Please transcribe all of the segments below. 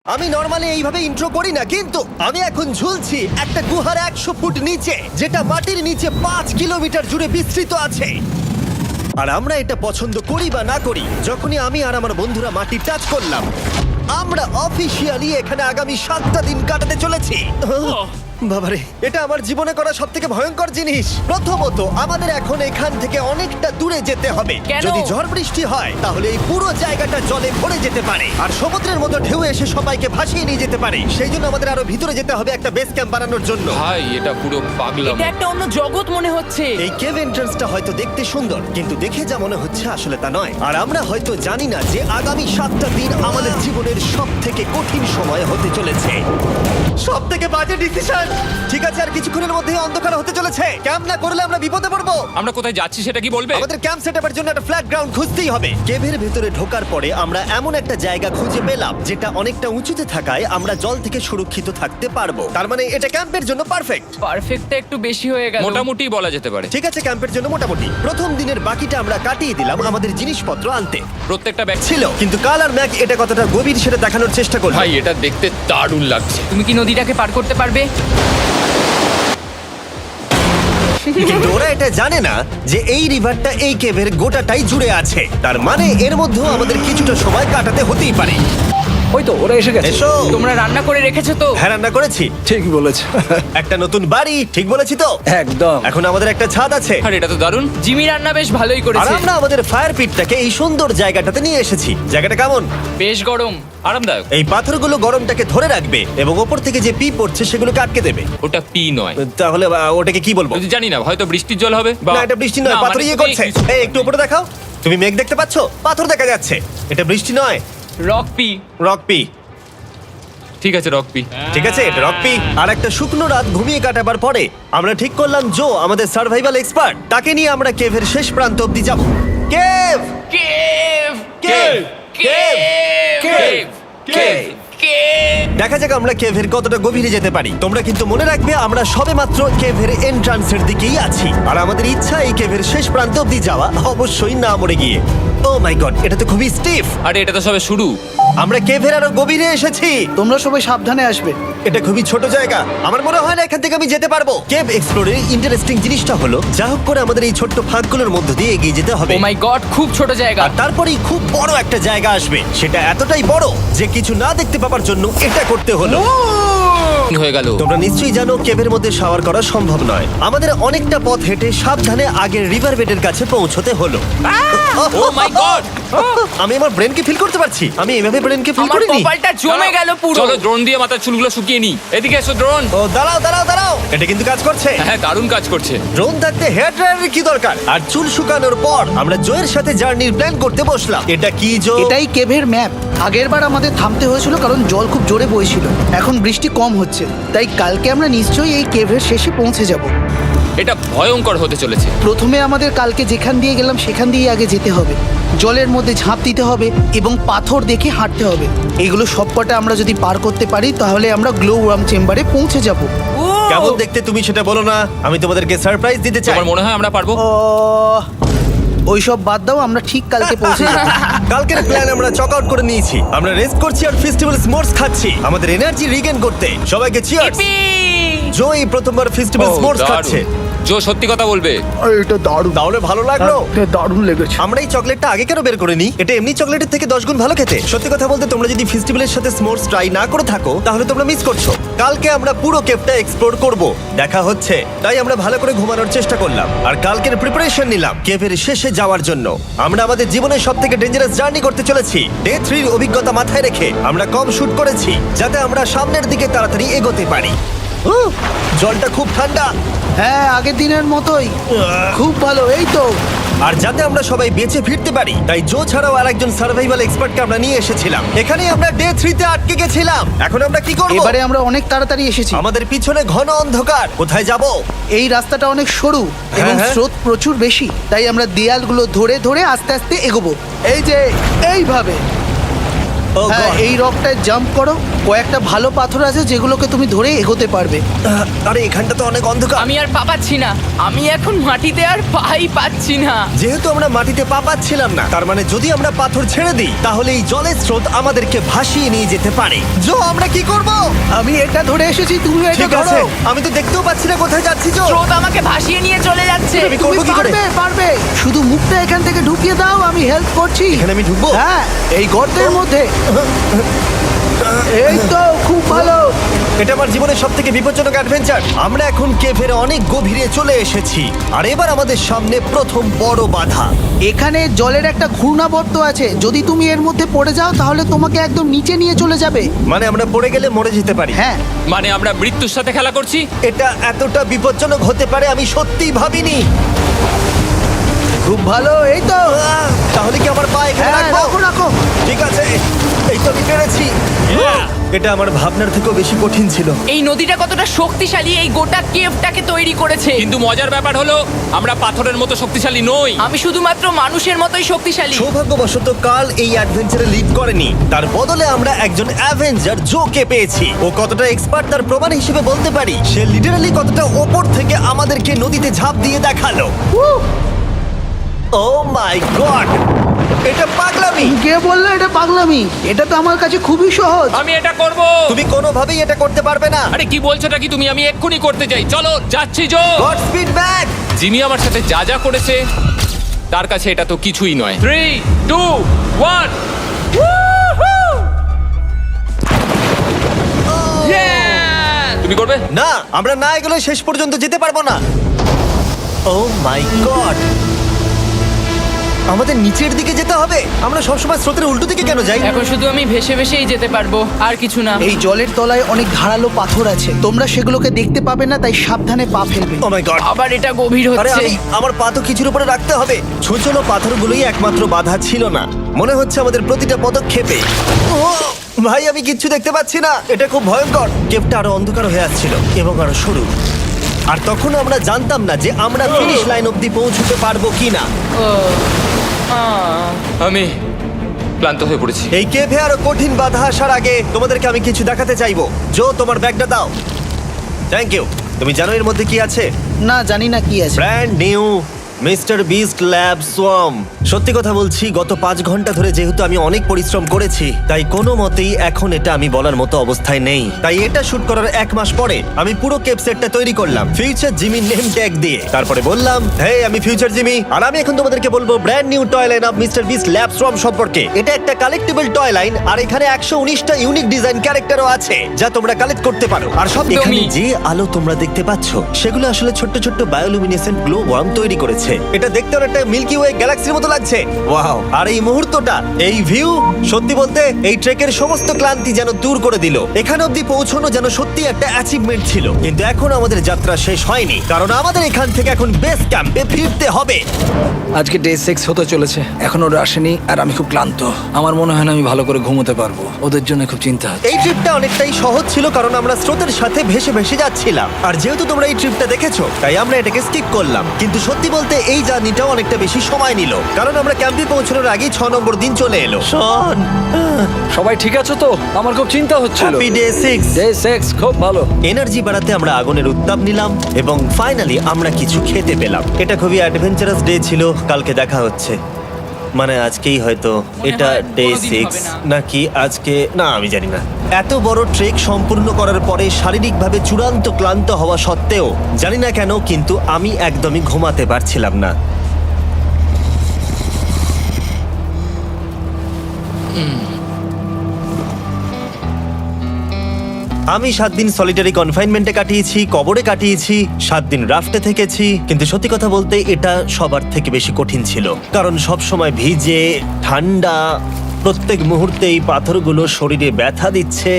আমি নরমালি এইভাবে ইন্ট্রো করি না, কিন্তু আমি এখন ঝুলছি একটা গুহার 100 ফুট নিচে, যেটা মাটির নিচে 5 কিলোমিটার জুড়ে বিস্তৃত আছে। আর আমরা এটা পছন্দ করি বা না করি, যখনই আমি আর আমার বন্ধুরা মাটি টাচ করলাম, আমরা অফিসিয়ালি এখানে আগামী 7টা দিন কাটাতে চলেছি। বাবারে, এটা আমার জীবনে করা সবথেকে ভয়ঙ্কর জিনিস। প্রথমত, আমাদের এখন এখান থেকে অনেকটা দূরে যেতে হবে। কেন? যদি ঝড় বৃষ্টি হয় তাহলে এই পুরো জায়গাটা জলে ভরে যেতে পারে, আর সমুদ্রের মতো ঢেউ এসে সবাইকে ভাসিয়ে নিয়ে যেতে পারে। সেই জন্য আমাদের আরো ভিতরে যেতে হবে একটা বেস ক্যাম্প বানানোর জন্য। ভাই এটা পুরো পাগলাম। এটা একটা অন্য জগৎ মনে হচ্ছে। এই কেভ এন্ট্রান্সটা হয়তো দেখতে সুন্দর, কিন্তু দেখে যা মনে হচ্ছে আসলে তা নয়। আর আমরা হয়তো জানি না যে আগামী 7টা দিন আমাদের জীবনের সব থেকে কঠিন সময় হতে চলেছে। সব থেকে বাজে ডিসিশন। ঠিক আছে, আর কিছুক্ষণের মধ্যেই অন্ধকার হতে চলেছে। ক্যাম্প না করলে আমরা বিপদে পড়বো। আমরা কোথায় যাচ্ছি সেটা কি বলবে? আমাদের ক্যাম্প সেটআপের জন্য একটা ফ্ল্যাট গ্রাউন্ড খুঁজতেই হবে। কেভের ভেতরে ঢোকার পরে আমরা এমন একটা জায়গা খুঁজে পেলাম যেটা অনেকটা উঁচুতে থাকায় আমরা জল থেকে সুরক্ষিত থাকতে পারবো। তার মানে এটা ক্যাম্পের জন্য পারফেক্ট। পারফেক্টটা একটু বেশি হয়ে গেল। মোটামুটি বলা যেতে পারে। ঠিক আছে, ক্যাম্পের জন্য মোটামুটি। প্রথম দিনের বাকিটা আমরা কাটিয়ে দিলাম আমাদের জিনিসপত্র আনতে। প্রত্যেকটা ব্যাগ ছিল, কিন্তু কাল আর ম্যাক এটা কতটা গভীর সেটা দেখানোর চেষ্টা করলো। ভাই এটা দেখতে দারুণ লাগছে। তুমি কি নদীটাকে পার করতে পারবে? কিন্তু ওরা এটা জানে না যে এই রিভারটা এই কেভের গোটাটাই জুড়ে আছে। তার মানে এর মধ্যেও আমাদের কিছুটা সময় কাটাতে হতেই পারে। ওই তো ওরা এসে গেছে। এসো। তোমরা রান্না করে রেখেছো তো? হ্যাঁ, রান্না করেছি। ঠিক বলেছ। একটা নতুন বাড়ি, ঠিক বলেছি তো? একদম। এখন আমাদের একটা ছাদ আছে। আর এটা তো দারুণ। জিমি রান্না বেশ ভালোই আর করেছে। আমরা আমাদের ফায়ার পিটটাকে এই সুন্দর জায়গাটাতে নিয়ে এসেছি। জায়গাটা কেমন? বেশ গরম। আরামদায়ক। এই পাথরগুলো গরমটাকে ধরে রাখবে এবং ওপর থেকে যে পি পড়ছে সেগুলোকে আটকে দেবে। ওটা পি নয়। তাহলে ওটাকে কি বলবো? যদি জানি না, হয়তো বৃষ্টির জল হবে বা না, এটা বৃষ্টি নয়, না, পাথর মানে ইয়ে তুমি করছে। এই একটু উপরে দেখাও। তুমি মেঘ দেখতে পাচ্ছো? পাথর দেখা যাচ্ছে। এটা বৃষ্টি নয়, রক পি। Rock P. ঠিক আছে, রক পি। ঠিক আছে, এটা রক পি। আর একটা শুকনো রাত ঘুমিয়ে কাটাবার পরে আমরা ঠিক করলাম জো আমাদের সার্ভাইভাল এক্সপার্ট, তাকে নিয়ে আমরা কেভের শেষ প্রান্ত অব্দি যাব। Cave, cave cave, cave, cave cave. Cave. দেখা যাক আমরা কেভের কতটা গভীরে যেতে পারি। তোমরা কিন্তু মনে রাখবে আমরা সবেমাত্র কেভের এন্ট্রান্সের দিকেই আছি, আর আমাদের ইচ্ছা এই কেভের শেষ প্রান্ত অব্দি যাওয়া, অবশ্যই না মরে গিয়ে। ও মাই গড, এটা তো খুবই স্টিফ। আরে এটা তো সবে শুরু। আমরা কেভের আরো গভীরে এসেছি। তোমরা সবাই সাবধানে আসবে। এটা খুবই ছোট জায়গা, আমার মনে হয় না এখান থেকে আমি যেতে পারবো। কেভ এক্সপ্লোরের ইন্টারেস্টিং জিনিসটা হলো যা হোক করে আমাদের এই ছোট্ট ফাঁকগুলোর মধ্যে দিয়ে এগিয়ে যেতে হবে। ও মাই গড, খুব ছোট জায়গা। আর তারপরেই খুব বড় একটা জায়গা আসবে, সেটা এতটাই বড় যে কিছু না দেখতে পাওয়ার জন্য এটা করতে হলো। হয়ে গেল। তোমরা নিশ্চয়ই জানো কেভের মধ্যে শাওয়ার করা সম্ভব নয়। আমাদের অনেকটা পথ হেঁটে সাবধানে আগের রিভার বেডের কাছে পৌঁছতে হলো। ও মাই গড। আমি আমার ব্রেনকে ফিল করতে পারছি। আমি এভাবে ব্রেনকে ফিল আমার করিনি। কপালটা জমে গেল পুরো। চলো ড্রোন দিয়ে মাথার চুলগুলো শুকিয়ে নি। এদিকে এসো ড্রোন। ও দাঁড়াও দাঁড়াও দাঁড়াও, এটা কিন্তু কাজ করছে। হ্যাঁ, দারুণ কাজ করছে। ড্রোন থাকতে হেয়ার ড্রায়ারের কি দরকার? আর চুল শুকানোর পর আমরা জোয়ের সাথে জার্নির প্ল্যান করতে বসলাম। এটা কি জো? এটাই কেভের ম্যাপ। আগেরবার আমাদের থামতে হয়েছিল কারণ জল খুব জোরে বইছিল। এখন বৃষ্টি কম হচ্ছে, তাই কালকে আমরা নিশ্চয়ই এই কেভের শেষে পৌঁছে যাব। এটা ভয়ঙ্কর হতে চলেছে। প্রথমে আমাদের কালকে যেখান দিয়ে গেলাম সেখান দিয়ে আগে যেতে হবে। জলের মধ্যে ঝাঁপ দিতে হবে এবং পাথর দেখে হাঁটতে হবে। এগুলো সবকটা আমরা যদি পার করতে পারি তাহলে আমরা গ্লো ওয়ার্ম চেম্বারে পৌঁছে যাব। কেমন দেখতে তুমি সেটা বলো না, আমি তোমাদেরকে সারপ্রাইজ দিতে চাই। তোমার মনে হয় আমরা পারবো? ওইসব বাদ দাও, আমরা ঠিক কালকে পৌঁছে যাব। কালকের প্ল্যান আমরা চক আউট করে নিয়েছি। আমরা রেস্ট করছি আর ফেস্টিভ্যাল স্মোর্টস খাচ্ছি আমাদের এনার্জি রিগেন করতে। সবাইকে চিয়ার্স। জো এই প্রথমবার ফেস্টিভ্যাল ও, স্মোর্টস দারুণ। খাচ্ছে। জো সত্যি কথা বলবে। এটা দারুণ। তাহলে ভালো লাগলো? দারুণ লেগেছে। আমরা এই চকলেটটা আগে কেন বের করে নিই? এটা এমনি চকলেটের থেকে 10 গুণ ভালো খেতে। সত্যি কথা বলতে তোমরা যদি ফেস্টিভ্যালের সাথে স্মোর্টস ট্রাই না করে থাকো তাহলে তোমরা মিস করছো। কালকে আমরা পুরো কেভটা এক্সপ্লোর করব, দেখা হচ্ছে। তাই আমরা ভালো করে ঘুমানোর চেষ্টা করলাম আর কালকের প্রিপারেশন নিলাম কেভের শেষে যাওয়ার জন্য। আমরা আমাদের জীবনের সবথেকে ডেঞ্জারাস জার্নি করতে চলেছি। ডে 3 এর অভিজ্ঞতা মাথায় রেখে আমরা কম শুট করেছি যাতে আমরা সামনের দিকে তাড়াতাড়ি এগোতে পারি। জলটা খুব ঠান্ডা। হ্যাঁ, আগের দিনের মতোই খুব ভালো। এই তো। আর যাতে আমরা সবাই বেঁচে ফিরতে পারি তাই জো ছাড়াও আরেকজন সার্ভাইভাল এক্সপার্টকে আমরা নিয়ে এসেছিলাম। এখানেই আমরা ডে 3 তে আটকে গেছিলাম। এখন আমরা কি করব? এবারে আমরা অনেক তাড়াতাড়ি এসেছি। আমাদের পিছনে ঘন অন্ধকার, কোথায় যাব? এই রাস্তাটা অনেক সরু এবং হ্যাঁ। স্রোত প্রচুর বেশি, তাই আমরা দেয়ালগুলো ধরে ধরে আস্তে আস্তে এগোবো। এই যে এইভাবে। Oh হ্যাঁ, God! এই রকটায় জাম্প করো। কয়েকটা ভালো পাথর আছে যেগুলোকে তুমি ধরে এগোতে পারবে। আরে এখানটা তো অনেক অন্ধকার। আমি আর পা পাচ্ছি না, আমি এখন মাটিতে আর পাই পাচ্ছি না। যেহেতু আমরা মাটিতে পা পাচ্ছিলাম না, তার মানে যদি আমরা পাথর ছেড়ে দিই তাহলে এই জলের স্রোত আমাদেরকে ভাসিয়ে নিয়ে যেতে পারে। জো, আমরা কি করব? আমি এটা ধরে এসেছি, তুমি এটা ঠিক আছে, ধরো। আমি তো দেখতেও পাচ্ছি না কোথায় যাচ্ছি। জো, স্রোত আমাকে ভাসিয়ে নিয়ে চলে যাচ্ছে। আমি তুমি করবো কি করে? পারবে, পারবে। শুধু মুখটা এখান থেকে ঢুকিয়ে দাও, আমি হেল্প করছি। এখানে আমি ঢুকবো? হ্যাঁ, এই গর্তের মধ্যে। এই তো, খুব ভালো। এটা আমার জীবনের সব থেকে বিপজ্জনক অ্যাডভেঞ্চার। আমরা এখন কেভের অনেক গভীরে চলে এসেছি আর এবার আমাদের সামনে প্রথম বড় বাধা। এখানে জলের একটা ঘূর্ণাবর্ত আছে, যদি তুমি এর মধ্যে পড়ে যাও তাহলে তোমাকে একদম নিচে নিয়ে চলে যাবে। মানে আমরা পড়ে গেলে মরে যেতে পারি। হ্যাঁ, মানে আমরা মৃত্যুর সাথে খেলা করছি। এটা এতটা বিপজ্জনক হতে পারে আমি সত্যিই ভাবিনি। খুব ভালো। এই তো। তাহলে কি আমার পা এখানে হ্যাঁ, রাখবো? রাখো রাখো। ঠিক আছে, এই তো আমি পেরেছি। এটা আমার ভাবনার থেকেও বেশি কঠিন ছিল। এই নদীটা কতটা শক্তিশালী এই গোটা কেভটাকে তৈরি করেছে। কিন্তু মজার ব্যাপার হলো আমরা পাথরের মতো শক্তিশালী নই। আমি শুধুমাত্র মানুষের মতোই শক্তিশালী। সৌভাগ্যবশত কাল এই অ্যাডভেঞ্চারে লিড করেনি, তার বদলে আমরা একজন অ্যাভেঞ্জার জোকে পেয়েছি। ও কতটা এক্সপার্ট তার প্রমাণ হিসেবে বলতে পারি। সে লিটারালি কতটা ওপর থেকে আমাদেরকে নদীতে ঝাঁপ দিয়ে দেখালো। ও মাই গড, এটা পাগলামি। কে বললো এটা পাগলামি? এটা তো আমার কাছে খুবই সহজ। আমি এটা করব। তুমি কোনোভাবেই এটা করতে পারবে না। আরে কি বলছোটা কি তুমি? আমি এক্ষুনি করতে চাই। চলো যাচ্ছি Joe. Godspeed back. Jimmy আমার সাথে যা যা করেছে তার কাছে এটা তো কিছুই নয়। 3, 2, 1। তুমি করবে? না, আমরা না এগুলো শেষ পর্যন্ত যেতে পারবো না। ও মাই গড, আমাদের নিচের দিকে যেতে হবে। আমরা সবসময় স্রোতের উল্টো দিকে কেন যাই? এখন শুধু আমি ভেসে ভেসেই যেতে পারবো, আর কিছু না। এই জলের তলায় অনেক ধারালো পাথর আছে, তোমরা সেগুলোকে দেখতে পাবে না, তাই সাবধানে পা ফেলবে। ও মাই গড, আবার এটা গভীর আরে হচ্ছে। আমার পা তো কিছুর উপরে রাখতে হবে। ছোট পাথরগুলোই একমাত্র বাধা ছিল না, মনে হচ্ছে আমাদের প্রতিটা পদক্ষেপে। ও ভাই, আমি কিচ্ছু দেখতে পাচ্ছি না। এটা খুব ভয়ঙ্কর। কেভটা আরো অন্ধকার হয়ে আসছিল এবং আরো সরু। আর তখন আমরা জানতাম না যে আমরা ফিনিশ লাইন অবধি পৌঁছতে পারবো কিনা। আমি ক্লান্ত হয়ে পড়েছি। এই কেভে আরো কঠিন বাধা আসার আগে তোমাদেরকে আমি কিছু দেখাতে চাইবো। জো, তোমার ব্যাগটা দাও। Thank you. তুমি জানো এর মধ্যে কি আছে? না, জানি না কি আছে। Brand new mister beast lab swamp. সত্যি কথা বলছি, গত 5 ঘন্টা ধরে যেহেতু আমি অনেক পরিশ্রম করেছি, তাই কোনো মতেই এখন এটা আমি বলার মতো অবস্থায় নেই। তাই এটা শুট করার 1 মাস পরে আমি পুরো কেপ সেটটা তৈরি করলাম ফিউচার জিমি নেম ট্যাগ দিয়ে। তারপরে বললাম, হে, আমি ফিউচার জিমি, আর আমি এখন তোমাদেরকে বলবো brand new toy line of mister beast lab swamp সম্পর্কে। এটা একটা কালেক্টিবল টয় লাইন, আর এখানে 119টা ইউনিক ডিজাইন ক্যারেক্টারও আছে যা তোমরা কালেক্ট করতে পারো। আর সব এখানে যে আলো তোমরা দেখতে পাচ্ছ সেগুলো আসলে ছোট্ট ছোট্ট বায়োলুমিনেসেন্ট গ্লো ওয়ার্ম তৈরি করেছে। এটা দেখতে অনেকটা মিল্কি ওয়ে গ্যালাক্সির মতো লাগছে। ওয়াও! আর এই মুহূর্তটা, এই ভিউ, সত্যি বলতে এই ট্রেকের সমস্ত ক্লান্তি যেন দূর করে দিল। এখানে অবধি পৌঁছানো যেন সত্যি একটা অ্যাচিভমেন্ট ছিল। কিন্তু এখন আমাদের যাত্রা শেষ হয়নি, কারণ আমাদের এখান থেকে এখন বেস ক্যাম্পে ফিরতে হবে। আজকে ডে 6 হতে চলেছে, এখনো ওরা আসেনি আর আমি খুব ক্লান্ত। আমার মনে হয় না আমি ভালো করে ঘুমোতে পারবো, ওদের জন্য খুব চিন্তা হচ্ছে। এই ট্রিপটা অনেকটাই সহজ ছিল কারণ আমরা স্রোতের সাথে ভেসে ভেসে যাচ্ছিলাম। আর যেহেতু তোমরা এই ট্রিপটা দেখেছো, তাই আমরা এটাকে স্কিপ করলাম। কিন্তু সত্যি বলতে এই জার্নিটাও অনেকটা বেশি সময় নিল, কারণ আমরা ক্যাম্পে পৌঁছানোর আগেই 6 নম্বর দিন চলে এলো। শন, সবাই ঠিক আছো তো? আমার খুব চিন্তা হচ্ছিল। Happy day 6। ডে 6 খুব ভালো। এনার্জি বাড়াতে আমরা আগুনের উত্তাপ নিলাম এবং ফাইনালি আমরা কিছু খেতে পেলাম। এটা খুবই অ্যাডভেঞ্চারাস ডে ছিল। কালকে দেখা হচ্ছে, মানে আজকেই হয়তো। এটা হয় ডে কোনোদিন 6 হবে না। নাকি আজকে, না আমি জানি না। এত বড় ট্রেক সম্পূর্ণ করার পরে শারীরিকভাবে চূড়ান্ত ক্লান্ত হওয়া সত্ত্বেও জানি না কেন, কিন্তু আমি একদমই ঘুমাতে পারছিলাম না। আমি 7 দিন সলিটারি কনফাইনমেন্টে কাটিয়েছি, কবরে কাটিয়েছি, 7 দিন রাফটে থেকেছি। কিন্তু সত্যি কথা বলতে এটা সবার থেকে বেশি কঠিন ছিল, কারণ সব সময় ভিজে, ঠান্ডা, প্রত্যেক মুহূর্তে এই পাথরগুলো শরীরে ব্যথা দিচ্ছে।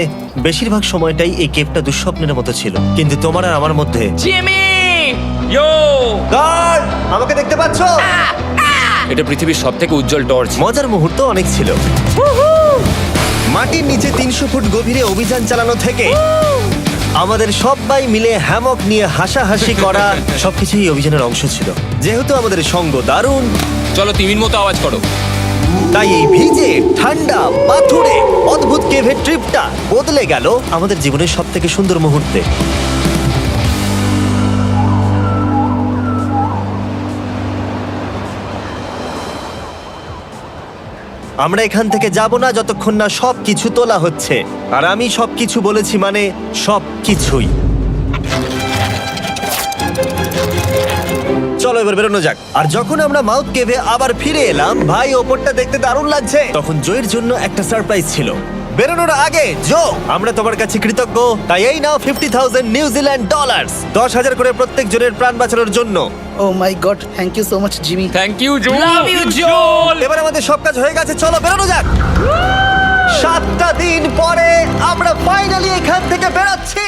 বেশিরভাগ সময়টাই এই কেপটা দুঃস্বপ্নের মতো ছিল। কিন্তু তোমার আর আমার মধ্যে জিমি! ইয়ো! গার্ড, আমাকে দেখতে পাচ্ছো? এটা পৃথিবীর সবথেকে উজ্জ্বল টর্চ। মজার মুহূর্ত অনেক ছিল। মাটির নিচে 300 ফুট গভীরে অভিযান চালানো থেকে আমাদের সবাই মিলে হ্যামক নিয়ে হাসাহাসি করা সবকিছুই অভিযানের অংশ ছিল। যেহেতু আমাদের সঙ্গ দারুণ, চলো তিমির মতো আওয়াজ করো। তাই এই ভিজে ঠান্ডা পাথুরে অদ্ভুত কেভের ট্রিপটা বদলে গেল আমাদের জীবনের সব থেকে সুন্দর মুহূর্তে। আমরা এখান থেকে যাব না যতক্ষণ না সবকিছু তোলা হচ্ছে, আর আমি সবকিছু বলেছি মানে সবকিছুই। চলো এবার বেরোনো যাক। আর যখন আমরা মাউথ কেভে আবার ফিরে এলাম, ভাই ওপরটা দেখতে দারুণ লাগছে, তখন জয়ের জন্য একটা সারপ্রাইজ ছিল। বেরোনোর আগে জো, আমরা তোমার কাছে কৃতজ্ঞ। তাই এই নাও 50,000 নিউজিল্যান্ড ডলার, 10,000 করে প্রত্যেক জনের প্রাণ বাঁচানোর জন্য। Oh my god, thank you so much Jimmy. Thank you Joe. Love you Joel. এবার আমাদের সব কাজ হয়ে গেছে, চলো বেরোনো যাক। 7টা দিন পরে আমরা ফাইনালি এখান থেকে বেরোচ্ছি।